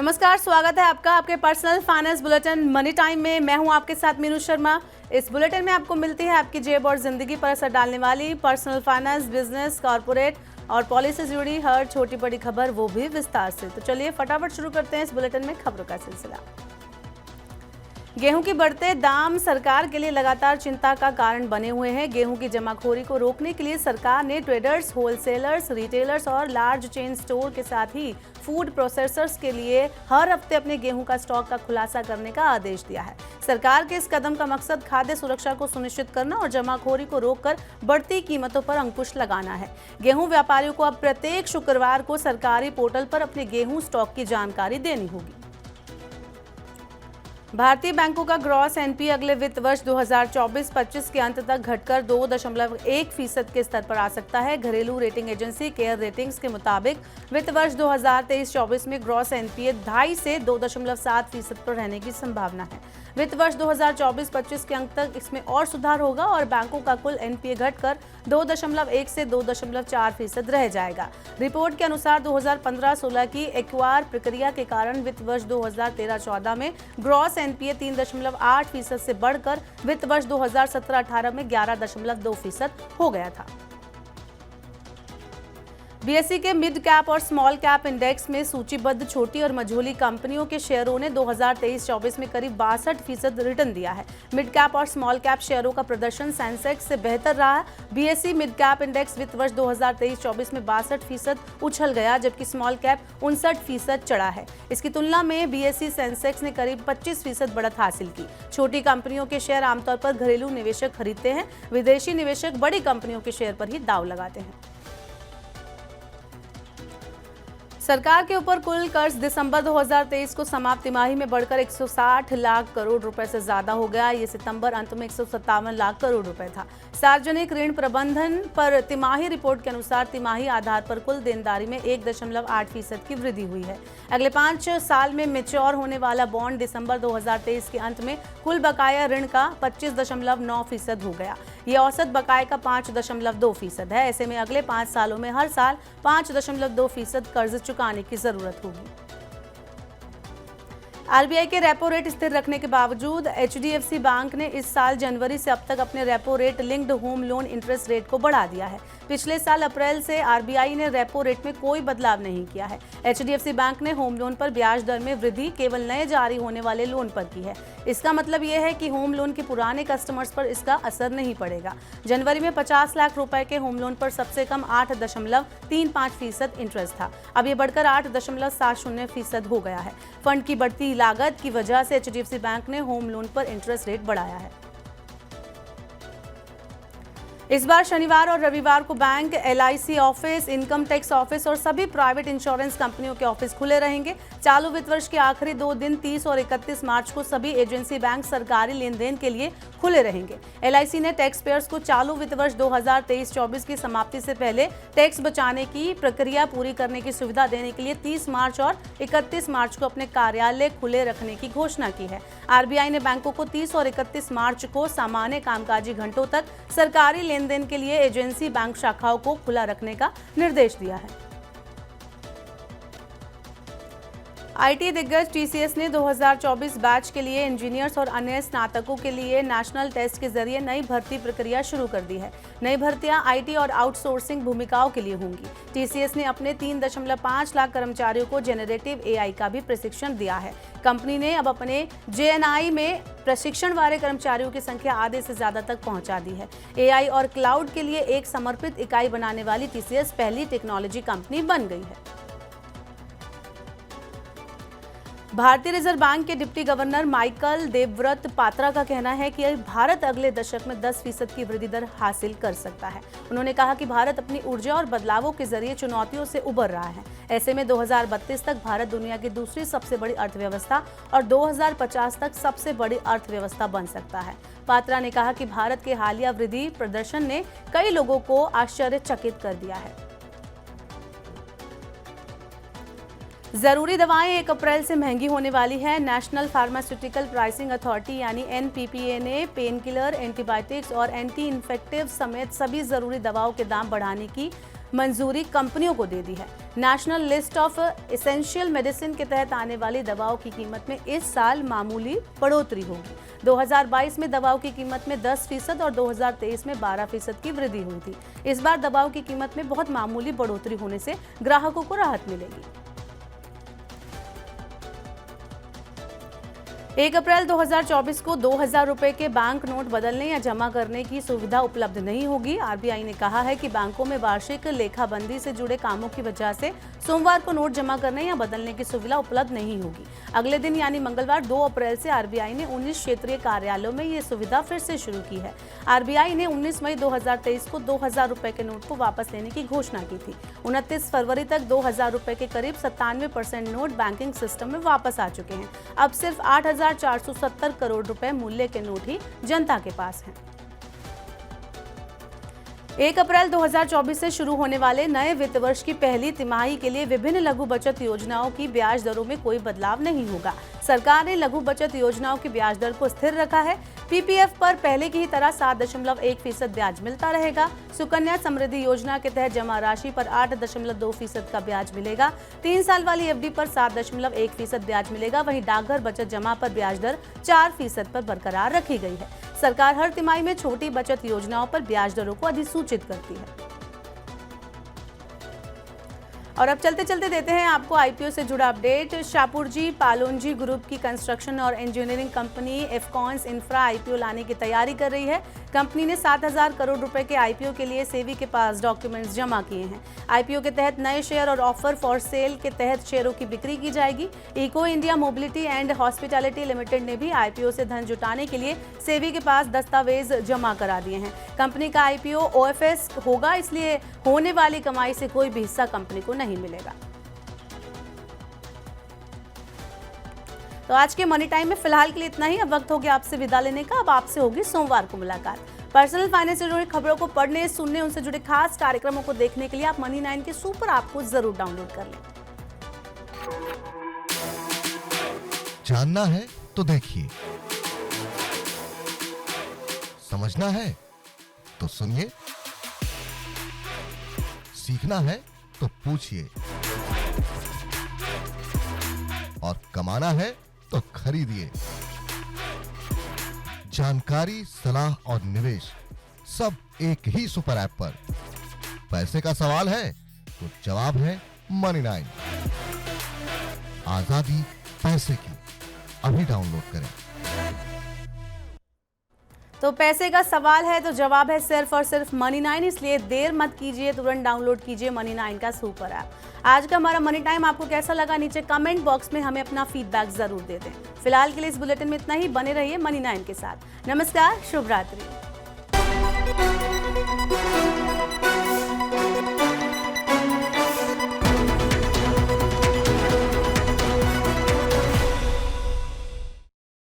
नमस्कार, स्वागत है आपका आपके personal finance bulletin money time में। मैं हूं आपके साथ मीनू शर्मा। इस बुलेटिन में आपको मिलती है आपकी जेब और जिंदगी पर असर डालने वाली पर्सनल फाइनेंस, बिजनेस, कॉर्पोरेट और पॉलिसी से जुड़ी हर छोटी बड़ी खबर, वो भी विस्तार से। तो चलिए फटाफट शुरू करते हैं इस बुलेटिन में खबरों का सिलसिला। गेहूं की बढ़ते दाम सरकार के लिए लगातार चिंता का कारण बने हुए हैं। गेहूं की जमाखोरी को रोकने के लिए सरकार ने ट्रेडर्स, होलसेलर्स, रिटेलर्स और लार्ज चेन स्टोर के साथ ही फूड प्रोसेसर्स के लिए हर हफ्ते अपने गेहूं का स्टॉक का खुलासा करने का आदेश दिया है। सरकार के इस कदम का मकसद खाद्य सुरक्षा को सुनिश्चित करना और जमाखोरी को रोककर बढ़ती कीमतों पर अंकुश लगाना है। गेहूं व्यापारियों को अब प्रत्येक शुक्रवार को सरकारी पोर्टल पर अपने गेहूं स्टॉक की जानकारी देनी होगी। भारतीय बैंकों का ग्रॉस एनपीए अगले वित्त वर्ष 2024-25 के अंत तक घटकर 2.1% के स्तर पर आ सकता है। घरेलू रेटिंग एजेंसी केयर रेटिंग्स के मुताबिक वित्त वर्ष 2023-24 में ग्रॉस एनपीए 2.5 से 2.7% पर रहने की संभावना है। वित्त वर्ष 2024-25 के अंत तक इसमें और सुधार होगा और बैंकों का कुल एनपीए घटकर 2.1 से 2.4% रह जाएगा। रिपोर्ट के अनुसार 2015-16 की एक्वायर प्रक्रिया के कारण वित्त वर्ष 2013-14 में ग्रॉस एनपीए 3.8% से बढ़कर वित्त वर्ष 2017-18 में 11.2% हो गया था। बीएसई के मिड कैप और स्मॉल कैप इंडेक्स में सूचीबद्ध छोटी और मझोली कंपनियों के शेयरों ने 2023-24 में करीब 62% रिटर्न दिया है। मिड कैप और स्मॉल कैप शेयरों का प्रदर्शन सेंसेक्स से बेहतर रहा है। बीएसई मिड कैप इंडेक्स वित्त वर्ष 2023-24 में 62% उछल गया, जबकि स्मॉल कैप 59% चढ़ा है। इसकी तुलना में बीएसई सेंसेक्स ने करीब 25% बढ़त हासिल की। छोटी कंपनियों के शेयर आमतौर पर घरेलू निवेशक खरीदते हैं। विदेशी निवेशक बड़ी कंपनियों के शेयर पर ही दांव लगाते हैं। सरकार के ऊपर कुल कर्ज दिसंबर 2023 को समाप्त तिमाही में बढ़कर 160 लाख करोड़ रुपए से ज्यादा हो गया। ये सितंबर अंत में 157 लाख करोड़ रुपए था। सार्वजनिक ऋण प्रबंधन पर तिमाही रिपोर्ट के अनुसार तिमाही आधार पर कुल देनदारी में 1.8% की वृद्धि हुई है। अगले 5 साल में मैच्योर होने वाला बॉन्ड दिसंबर 2023 के अंत में कुल बकाया ऋण का 25.9% हो गया। ये औसत बकाये का 5.2% है। ऐसे में अगले 5 सालों में हर साल 5.2% कर्ज चुकाने की जरूरत होगी। आरबीआई के रेपो रेट स्थिर रखने के बावजूद एचडीएफसी बैंक ने इस साल जनवरी से अब तक अपने repo rate linked home loan interest rate को बढ़ा दिया है। पिछले साल अप्रैल से आरबीआई ने रेपो रेट में कोई बदलाव नहीं किया है। एचडीएफसी बैंक ने होम लोन पर ब्याज दर में वृद्धि केवल नए जारी होने वाले लोन पर की है। इसका मतलब यह है कि होम लोन के पुराने कस्टमर्स पर इसका असर नहीं पड़ेगा। जनवरी में 50 लाख रुपए के होम लोन पर सबसे कम 8.35% इंटरेस्ट था। अब ये बढ़कर 8.70% हो गया है। फंड की बढ़ती लागत की वजह से एचडीएफसी बैंक ने होम लोन पर इंटरेस्ट रेट बढ़ाया है। इस बार शनिवार और रविवार को bank, LIC office, income tax office और सभी प्राइवेट इंश्योरेंस कंपनियों के ऑफिस खुले रहेंगे। चालू वित्त वर्ष के आखिरी 2 दिन 30 और 31 मार्च को सभी एजेंसी बैंक सरकारी लेन देन के लिए खुले रहेंगे। एलआईसी ने टैक्स पेयर्स को चालू वित्त वर्ष 2023-24 की समाप्ति से पहले टैक्स बचाने की प्रक्रिया पूरी करने की सुविधा देने के लिए 30 मार्च और 31 मार्च को अपने कार्यालय खुले रखने की घोषणा की है। आरबीआई ने बैंकों को 30 और 31 मार्च को सामान्य कामकाजी घंटों तक सरकारी लेन देन के लिए एजेंसी बैंक शाखाओं को खुला रखने का निर्देश दिया है। आईटी दिग्गज टीसीएस ने 2024 बैच के लिए इंजीनियर्स और अन्य स्नातकों के लिए नेशनल टेस्ट के जरिए नई भर्ती प्रक्रिया शुरू कर दी है। नई भर्तियां आईटी और आउटसोर्सिंग भूमिकाओं के लिए होंगी। टीसीएस ने अपने 3.5 लाख कर्मचारियों को जेनरेटिव एआई का भी प्रशिक्षण दिया है। कंपनी ने अब अपने जेएनआई में प्रशिक्षण वाले कर्मचारियों की संख्या आधे से ज्यादा तक पहुंचा दी है। एआई और क्लाउड के लिए एक समर्पित इकाई बनाने वाली टीसीएस पहली टेक्नोलॉजी कंपनी बन गई है। भारतीय रिजर्व बैंक के deputy governor Michael Devvrat Patra का कहना है कि भारत अगले दशक में 10% की वृद्धि दर हासिल कर सकता है। उन्होंने कहा कि भारत अपनी ऊर्जा और बदलावों के जरिए चुनौतियों से उबर रहा है। ऐसे में 2032 तक भारत दुनिया की दूसरी सबसे बड़ी अर्थव्यवस्था और 2050 तक सबसे बड़ी अर्थव्यवस्था बन सकता है। पात्रा ने कहा कि भारत के हालिया वृद्धि प्रदर्शन ने कई लोगों को आश्चर्यचकित कर दिया है। जरूरी दवाएं 1 अप्रैल से महंगी होने वाली है। नेशनल फार्मास्यूटिकल प्राइसिंग अथॉरिटी यानी एनपीपीए ने पेन किलर, एंटीबायोटिक्स और एंटी इन्फेक्टिव समेत सभी जरूरी दवाओं के दाम बढ़ाने की मंजूरी कंपनियों को दे दी है। National list of essential medicine के तहत आने वाली दवाओं की कीमत में इस साल मामूली बढ़ोतरी होगी। 2022 में दवाओं की कीमत में 10% और 2023 में 12% की वृद्धि हुई थी। इस बार दवाओं की कीमत में बहुत मामूली बढ़ोतरी होने से ग्राहकों को राहत मिलेगी। 1 अप्रैल 2024 को 2000 रुपए के बैंक नोट बदलने या जमा करने की सुविधा उपलब्ध नहीं होगी। आरबीआई ने कहा है कि बैंकों में वार्षिक लेखाबंदी से जुड़े कामों की वजह से सोमवार को नोट जमा करने या बदलने की सुविधा उपलब्ध नहीं होगी। अगले दिन यानी मंगलवार 2 अप्रैल से आरबीआई ने 19 क्षेत्रीय कार्यालयों में ये सुविधा फिर से शुरू की है। आरबीआई ने 19 मई 2023 को 2000 रुपए के नोट को वापस लेने की घोषणा की थी। 29 फरवरी तक 2000 रुपए के करीब 97% नोट बैंकिंग सिस्टम में वापस आ चुके हैं। अब सिर्फ 8,470 करोड़ रुपए मूल्य के नोट ही जनता के पास हैं। 1 अप्रैल 2024 से शुरू होने वाले नए वित्त वर्ष की पहली तिमाही के लिए विभिन्न लघु बचत योजनाओं की ब्याज दरों में कोई बदलाव नहीं होगा। सरकार ने लघु बचत योजनाओं की ब्याज दर को स्थिर रखा है। पीपीएफ पर पहले की ही तरह 7.1% ब्याज मिलता रहेगा। सुकन्या समृद्धि योजना के तहत जमा राशि पर 8.2% का ब्याज मिलेगा। 3 साल वाली एफडी पर 7.1% ब्याज मिलेगा। वहीं डाकघर बचत जमा पर ब्याज दर 4% पर बरकरार रखी गई है। सरकार हर तिमाही में छोटी बचत योजनाओं पर ब्याज दरों को अधिसूचित करती है। और अब चलते चलते देते हैं आपको आईपीओ से जुड़ा अपडेट। शाहपुरजी पालोनजी ग्रुप की कंस्ट्रक्शन और engineering company Afcons infra IPO लाने की तैयारी कर रही है। कंपनी ने 7,000 करोड़ रुपए के आईपीओ के लिए सेबी के पास डॉक्यूमेंट्स जमा किए हैं। आईपीओ के तहत नए शेयर और ऑफर फॉर सेल के तहत शेयरों की बिक्री की जाएगी। Eco India mobility and hospitality limited ने भी आईपीओ से धन जुटाने के लिए सेबी के पास दस्तावेज जमा करा दिए हैं। कंपनी का आईपीओ ओएफएस होगा, इसलिए होने वाली कमाई से कोई भी हिस्सा कंपनी को नहीं मिलेगा। तो आज के मनी टाइम में फिलहाल के लिए इतना ही। अब वक्त हो गया आपसे विदा लेने का। अब आपसे होगी सोमवार को मुलाकात। पर्सनल फाइनेंस से जुड़ी खबरों को पढ़ने, सुनने, उनसे जुड़े खास कार्यक्रमों को देखने के लिए आप मनी 9 के सुपर ऐप को जरूर डाउनलोड कर लें। जानना है तो देखिए, समझना है तो सुनिए, सीखना है तो पूछिए, और कमाना है तो खरीदिए। जानकारी, सलाह और निवेश सब एक ही सुपर ऐप पर। पैसे का सवाल है तो जवाब है मनी 9। आजादी पैसे की, अभी डाउनलोड करें। तो पैसे का सवाल है तो जवाब है सिर्फ और सिर्फ मनी 9, इसलिए देर मत कीजिए, तुरंत डाउनलोड कीजिए मनी 9 का सुपर ऐप। आज का हमारा मनी टाइम आपको कैसा लगा, नीचे कमेंट बॉक्स में हमें अपना फीडबैक जरूर दे दें। फिलहाल के लिए इस बुलेटिन में इतना ही। बने रहिए मनी 9 के साथ। नमस्कार, शुभ रात्रि।